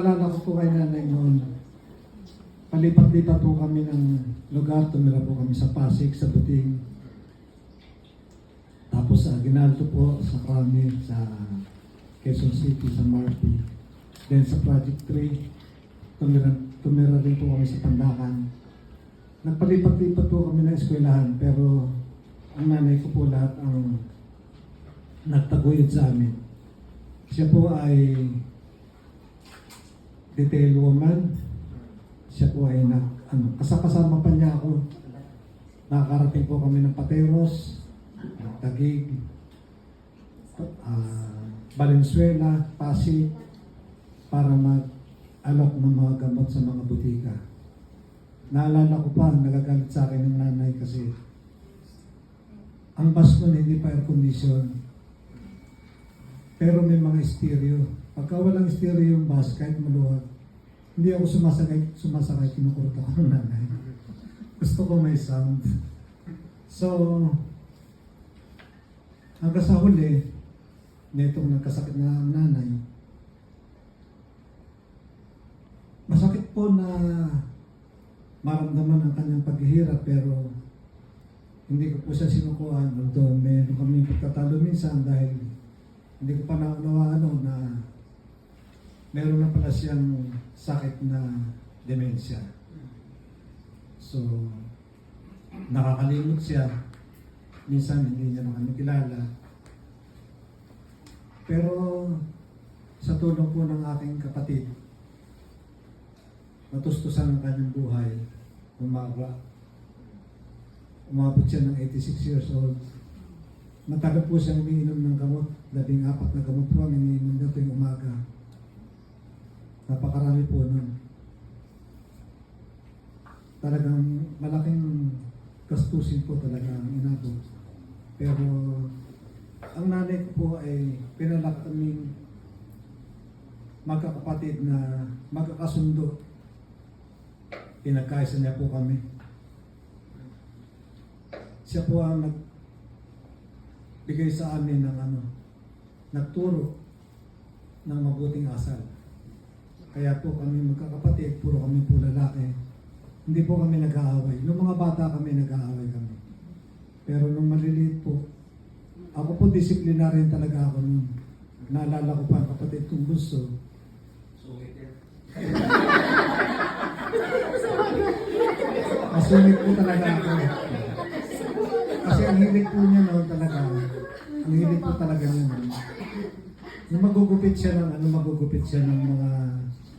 Alala ko po kay nanay noon, palipat-lipat po kami ng lugar, tumira po kami sa Pasig, sa Buting. Tapos sa Aguinaldo po, sa Crame, sa Quezon City, sa Marpi. Then sa Project 3, tumira rin po kami sa Pandakan. Nagpalipat-lipat po kami ng eskwelahan, pero ang nanay ko po lahat ang nagtaguyod sa amin. Siya po ay detail woman. Siya po ay kasama pa niya ako. Nakakarating po kami ng Pateros, Taguig, Valenzuela, Pasig, para mag-alok ng mga gamot sa mga butika. Naalala ko pa, nagagalit sa akin ng nanay kasi ang bus nun hindi pa air condition. Pero may mga stereo. Pagka walang stereo yung bus, kahit maluwag, hindi ako sumasakay, kinukurot ako ng nanay. Gusto ko may sound. So, hanggang sa huli, netong nagkasakit na ang nanay, masakit po na maramdaman ang kanyang paghihirap, pero hindi ko po siya sinukuhan. Although meron kami pagtatalo minsan dahil hindi ko pa naunawaan na meron na pala siyang sakit na demensya. So, nakakalimot siya. Minsan hindi niya na kami kilala. Pero sa tulong po ng aking kapatid, natustusan ang kanyang buhay. Umabot siya ng 86 years old. Matagal po siyang umiinom ng gamot. 14 na gamot po ang iniinom niya tuwing umaga. Napakarami po nun. Talagang malaking gastusin po talaga ang inabot. Pero ang nanay ko po ay pinalak kaming magkakapatid na magkakasundo. Pinagkaisa niya po kami. Siya po ang nagbigay sa amin ng nagturo ng mabuting asal. Kaya po kami magkakapatid, puro kami po lalaki. Hindi po kami nag-aaway. Nung mga bata kami, nag-aaway kami. Pero nung maliliit po, ako po disiplinaryan talaga ako nung naalala ko pa ang kapatid kong gusto. Masungit po talaga ako. Kasi ang hilig po niya noon talaga, ang hilig po talaga niya noon. Nung magugupit siya ng mga